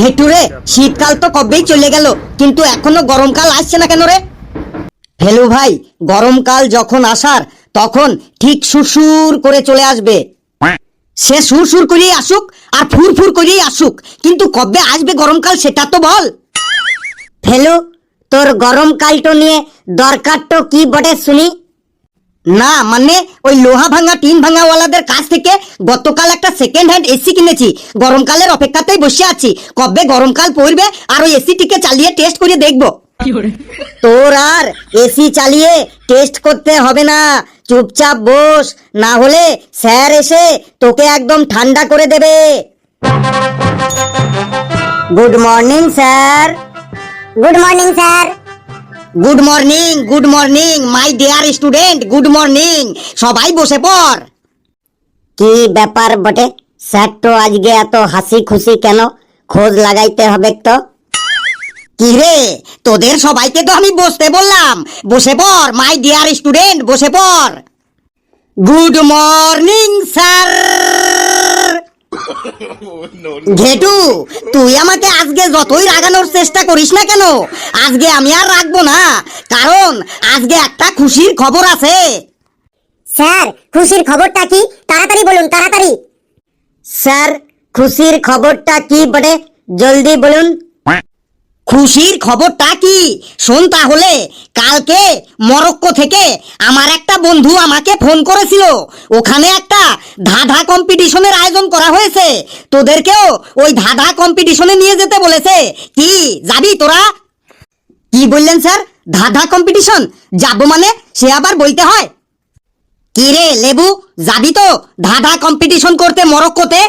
ঘেটুরে, শীতকাল তো কবেই চলে গেল, কিন্তু এখনো গরমকাল আসছে না কেন রে? ফেলু ভাই, গরমকাল যখন আসার তখন ঠিক সুরসুর করে চলে আসবে। সে সুরসুর করেই আসুক আর ফুরফুর করেই আসুক, কিন্তু কবে আসবে গরমকাল সেটা তো বল। ফেলু, তোর গরমকালটো নিয়ে দরকারটো কি বটে শুনি? না মানে ওই লোহা ভাঙা টিন ভাঙাওয়ালাদের কাছ থেকে গতকাল একটা সেকেন্ড হ্যান্ড এসি কিনেছি। গরমকালের অপেক্ষাতেই বসে আছি, কবে গরমকাল পড়বে আর ওই এসিটিকে চালিয়ে টেস্ট করে দেখবো। তোর আর এসি চালিয়ে টেস্ট করতে হবে না, চুপচাপ বস, না হলে স্যার এসে তোকে একদম ঠান্ডা করে দেবে। Good morning sir. Good morning sir. Good morning, good morning my dear student, good morning. সবাই বসে পড়। কি ব্যাপার বটে, স্যার তো আজকে এত হাসি খুশি কেন? খোঁজ লাগাইতে হবে তো। কি রে, তোদের সবাইকে তো আমি বসতে বললাম, বসে পড় মাই ডিয়ার স্টুডেন্ট, বসে পড়। Good morning sir. ঘেটু, তুই আমাকে আজকে যতই রাগানোর চেষ্টা করিস না কেন, আজকে আমি আর রাখবো না, কারণ আজকে একটা খুশির খবর আছে। স্যার, খুশির খবরটা কি? তাড়াতাড়ি বলুন, তাড়াতাড়ি। স্যার, খুশির খবরটা কি বটে, জলদি বলুন। খুশির খবরটা কি শোন তাহলে। কালকে মরক্কো থেকে আমার একটা বন্ধু আমাকে ফোন করেছিল, ওখানে একটা ধাঁধা কম্পিটিশনের আয়োজন করা হয়েছে, তোদেরকেও ওই ধাঁধা কম্পিটিশনে নিয়ে যেতে বলেছে। কি যাবি তোরা? কি বললেন স্যার? ধাঁধা কম্পিটিশন যাবো মানে? সে আবার বলতে হয়। কি রে লেবু, যাবি তো ধাঁধা কম্পিটিশন করতে মরক্কোতে?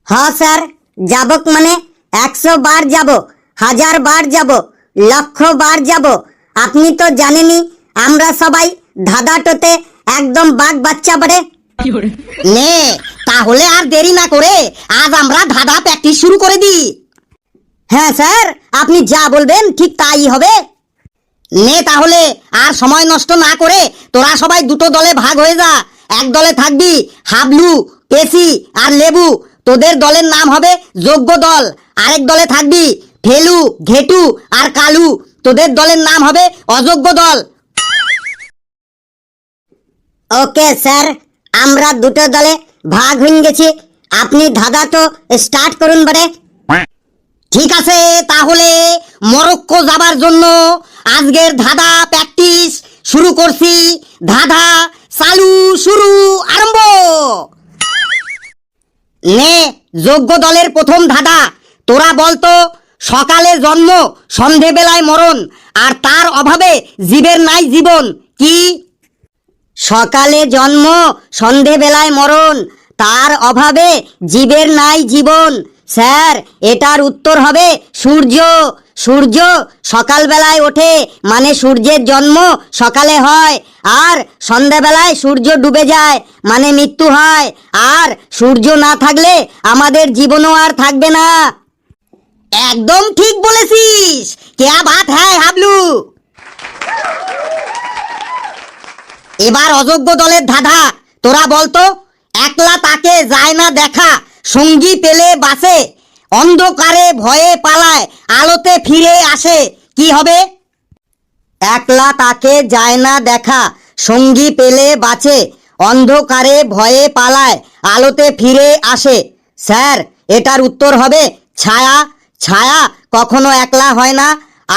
হ্যাঁ স্যার, যাবক মানে 100 বার যাব, 1000 বার যাব, লক্ষ বার যাব। আপনি তো জানেনই আমরা সবাই ধাঁধাটোতে একদম বাঘ বাচ্চা বটে। নে তাহলে আর দেরি না করে আজ আমরা ধাঁধা প্র্যাকটিস শুরু করে দিই। হ্যাঁ স্যার, আপনি যা বলবেন ঠিক তাই হবে। নে তাহলে আর সময় নষ্ট না করে তোরা সবাই দুটো দলে ভাগ হয়ে যা। এক দলে থাকবি হাবলু, পেশি আর লেবু, তোদের দলের নাম হবে যোগ্য দল। আরেক দলে থাকবি ফেলু, ঘেটু আর কালু, তোদের দলের নাম হবে অযোগ্য দল। ওকে স্যার, আমরা দুটো দলে ভাগ হয়ে গেছি, আপনি ধাঁধাটো স্টার্ট করুন বটে। ঠিক আছে, তাহলে মরক্কো যাবার জন্য আজকের ধাঁধা প্র্যাকটিস শুরু করছি। ধাঁধা চালু, শুরু, আরম্ভ। নে যোগ্য দলের প্রথম ধাঁধা, তোরা বলতো সকালে জন্ম সন্ধেবেলায় মরণ, আর তার অভাবে জীবের নাই জীবন, কি? সকালে জন্ম সন্ধেবেলায় মরণ, তার অভাবে জীবের নাই জীবন। স্যার, এটার উত্তর হবে সূর্য। সূর্য সকালবেলায় ওঠে মানে সূর্যের জন্ম সকালে হয়, আর সন্ধ্যাবেলায় সূর্য ডুবে যায় মানে মৃত্যু হয়। আর সূর্য না থাকলে আমাদের জীবনও আর থাকবে না। একদম ঠিক বলেছিস, क्या बात है হাবলু। এবার অযোগ্য দলের ধাঁধা, তোরা বলতো একলা তাকে যায় না দেখা, সঙ্গী পেলে বাসে, অন্ধকারে ভয়ে পালায়, আলোতে ফিরে আসে, কি হবে? একলা তাকে যায় না দেখা, সঙ্গী পেলে বাঁচে, অন্ধকারে ভয়ে পালায়, আলোতে ফিরে আসে। স্যার, এটার উত্তর হবে ছায়া। ছায়া কখনো একলা হয় না,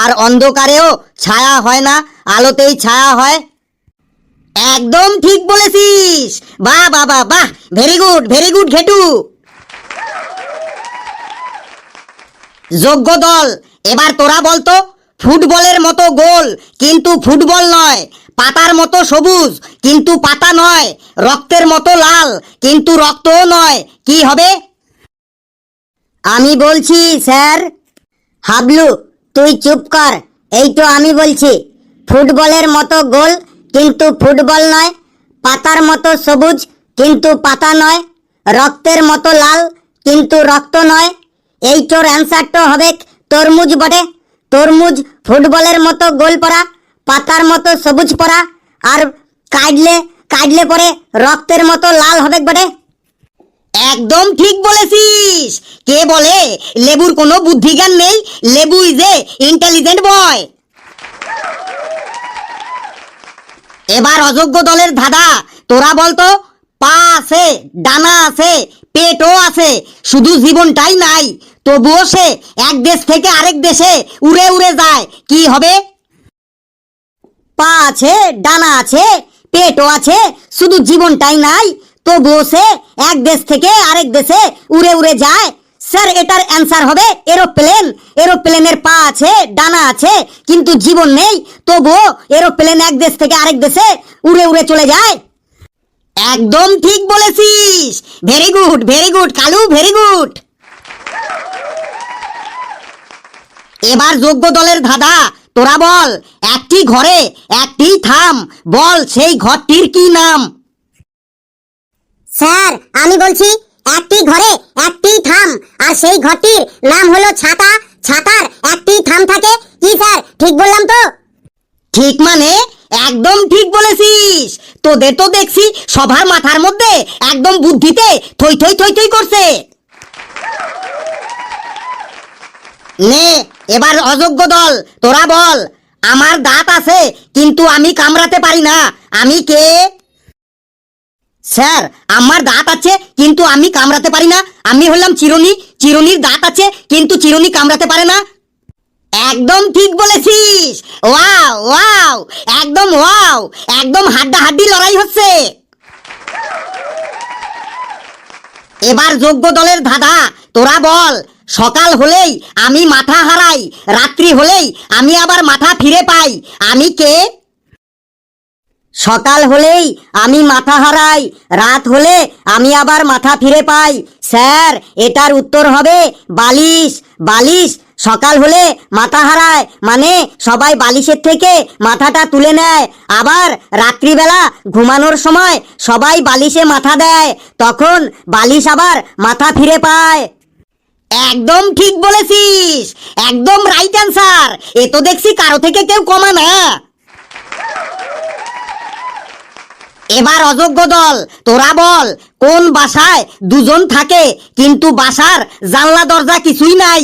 আর অন্ধকারেও ছায়া হয় না, আলোতেই ছায়া হয়। একদম ঠিক বলেছিস, বাহ বাহ বাহ বাহ, ভেরি গুড, ভেরি গুড ঘেটু। যোগ্য দল, এবার তোরা বলতো ফুটবলের মতো গোল কিন্তু ফুটবল নয়, পাতার মতো সবুজ কিন্তু পাতা নয়, রক্তের মতো লাল কিন্তু রক্তও নয়, কি হবে? আমি বলছি স্যার। হাবলু, তুই চুপ কর, এই তো আমি বলছি। ফুটবলের মতো গোল কিন্তু ফুটবল নয়, পাতার মতো সবুজ কিন্তু পাতা নয়, রক্তের মতো লাল কিন্তু রক্ত নয়। এইটোর অ্যান্সারটা হবে তরমুজ বটে। তরমুজ ফুটবলের মতো গোল পরা, পাতার মতো সবুজ পরা, আর কাটলে পরে রক্তের মতো লাল হবে বটে। একদম ঠিক বলেছিস। কে বলে লেবুর কোনো বুদ্ধিজ্ঞান নেই? লেবু ইজ এ ইন্টেলিজেন্ট বয়। এবার অযোগ্য দলের ধাঁধা, তোরা বলতো পা আছে, ডানা আছে, পেটও আছে, শুধু জীবনটাই নাই, তবুও সে এক দেশ থেকে আরেক দেশে উড়ে উড়ে যায়, কি হবে? পা আছে, ডানা আছে, পেটও আছে, শুধু জীবনটাই নাই, তবুও সে এক দেশ থেকে আরেক দেশে উড়ে উড়ে যায়। স্যার, এটার অ্যান্সার হবে এরোপ্লেন। এরোপ্লেনের পা আছে, ডানা আছে, কিন্তু জীবন নেই, তবুও এরোপ্লেন এক দেশ থেকে আরেক দেশে উড়ে উড়ে চলে যায়। একদম ঠিক বলেছিস। Very good Kalu, very good. এবার যোগ্য দলের ধাঁধা, তোরা বল একটি ঘরে একটি থাম, বল সেই ঘরটির কি নাম? স্যার, আমি বলছি একটি ঘরে একটি থাম, আর সেই ঘরটির নাম হলো ছাতা। ছাতার একটি থাম থাকে। কি স্যার, ঠিক বললাম তো? ঠিক মানে একদম ঠিক বলেছিস। তোদের তো দেখছি সবার মাথার মধ্যে একদম বুদ্ধিতে থই থই থই থই করছে। নে এবার অযোগ্য দল, তোরা বল আমার দাঁত আছে কিন্তু আমি কামড়াতে পারি না, আমি কে? স্যার, আমার দাঁত আছে কিন্তু আমি কামড়াতে পারি না, আমি হলাম চিরুনি। চিরুনির দাঁত আছে কিন্তু চিরুনি কামড়াতে পারে না। একদম ঠিক বলেছিস। ওয়াও ওয়াও, একদম ওয়াও, একদম হাড্ডাহাড্ডি লড়াই হচ্ছে। এবার যোগ্য দলের ধাঁধা, তোরা বল সকাল হলেই আমি মাথা হারাই, রাত্রি হলেই আমি আবার মাথা ফিরে পাই, আমি কে? সকাল হলেই আমি মাথা হারাই, রাত হলে আমি আবার মাথা ফিরে পাই। স্যার, এটার উত্তর হবে বালিশ। বালিশ সকাল হলে মাথা হারায়, মানে সবাই বালিশের থেকে মাথাটা তুলে নেয়, আবার রাত্রিবেলা ঘুমানোর সময় সবাই বালিশে মাথা দেয়, তখন বালিশ আবার মাথা ফিরে পায়। একদম ঠিক বলেছিস, একদম রাইট অ্যান্সার। এ তো দেখছি কারো থেকে কেউ কমা না। এবার অযোগ্য দল, তোরা বল কোন বাসায় দুজন থাকে কিন্তু বাসার জানলা দরজা কিছুই নাই?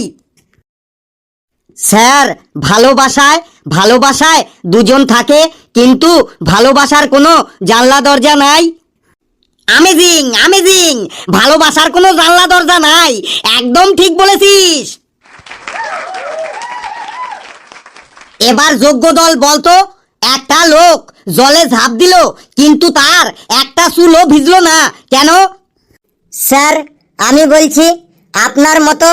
স্যার, ভালোবাসায় ভালোবাসায় দুজন থাকে কিন্তু ভালোবাসার কোনো জানলা দরজা নাই। আমেজিং আমেজিং, ভালোবাসার কোনো জানলা দরজা নাই, একদম ঠিক বলেছিস। এবার যোগ্য দল বলতো একটা লোক জলে ঝাঁপ দিল কিন্তু তার একটা চুলও ভিজলো না, কেন? স্যার, আমি বলছি আপনার মতো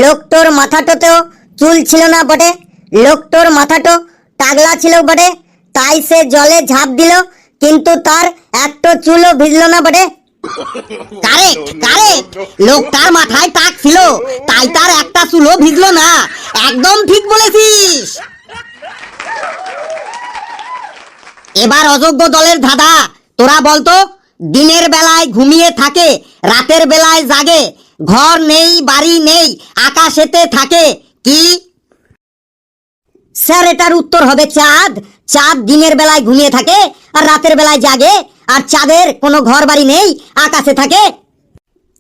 লোকটোর মাথাটোতেও চুল ছিল না বটে, লোকটোর মাথাটো টাগলা ছিল বটে, তাই সে জলে ঝাঁপ দিল কিন্তু তার একটা চুলও ভিজল না বটে। কারেক্ট কারেক্ট, লোকটার মাথায় টাক ছিল তাই তার একটা চুলও ভিজলো না, একদম ঠিক বলেছিস। এবার অযোগ্য দলের ধাঁধা, তোরা বলতো দিনের বেলায় ঘুমিয়ে থাকে, রাতের বেলায় জাগে, ঘর নেই বাড়ি নেই, আকাশেতে থাকে, কি? স্যার, এটার উত্তর হবে চাঁদ। চাঁদ দিনের বেলায় ঘুমিয়ে থাকে আর রাতের বেলায় জাগে, আর চাঁদের কোনো ঘর বাড়ি নেই, আকাশে থাকে।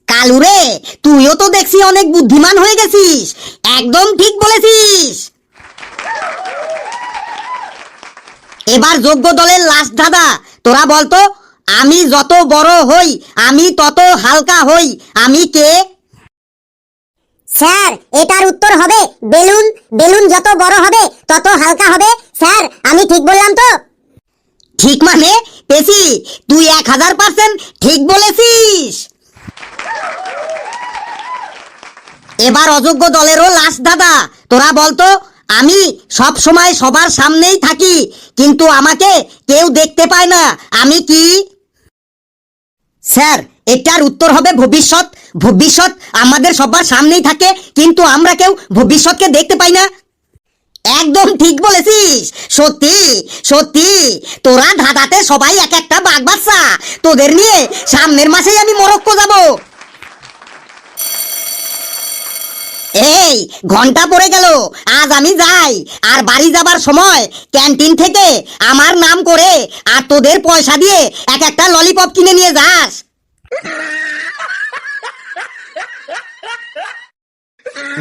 কালুরে, তুইও তো দেখছি অনেক বুদ্ধিমান হয়ে গেছিস, একদম ঠিক বলেছিস। এবার যোগ্য দলের লাস্ট ধাঁধা, তোরা বলতো আমি যত বড় হই আমি তত হালকা হই, আমি কে? স্যার, এটার উত্তর হবে বেলুন। বেলুন যত বড় হবে তত হালকা হবে। স্যার, আমি ঠিক বললাম তো? ঠিক মানে পেছি, তুই 1000% ঠিক বলেছিস। এবার অযোগ্য দলেরও লাস্ট ধাঁধা, তোরা বলতো আমি সব সময় সবার সামনেই থাকি কিন্তু আমাকে কেউ দেখতে পায় না, আমি কি? স্যার, এটার উত্তর হবে ভবিষ্যৎ। ভবিষ্যৎ আমাদের সবার সামনেই থাকে কিন্তু আমরা কেউ ভবিষ্যৎকে দেখতে পাই না, একদম ঠিক বলেছিস। সত্যি সত্যি, তোরা ধাঁধাতে সবাই এক একটা বাঘ বাচ্চা, তোদের নিয়ে সামনের মাসেই আমি মরক্কো যাব। এই ঘন্টা পড়ে গেল, আজ আমি যাই, আর বাড়ি যাবার সময় ক্যান্টিন থেকে আমার নাম করে আর তোদের পয়সা দিয়ে এক একটা ললিপপ কিনে নিয়ে যাস।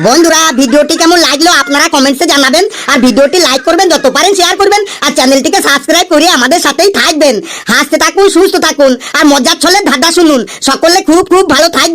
বন্ধুরা ভিডিওটি কেমন লাগলো আপনারা কমেন্টসে জানাবেন, আর ভিডিওটি লাইক করবেন, যত পারেন শেয়ার করবেন, আর চ্যানেলটিকে সাবস্ক্রাইব করে আমাদের সাথেই থাকবেন। হাসতে থাকুন, সুস্থ থাকুন, আর মজার ছলে ধাঁধা শুনুন। সকলে খুব খুব ভালো থাকবেন।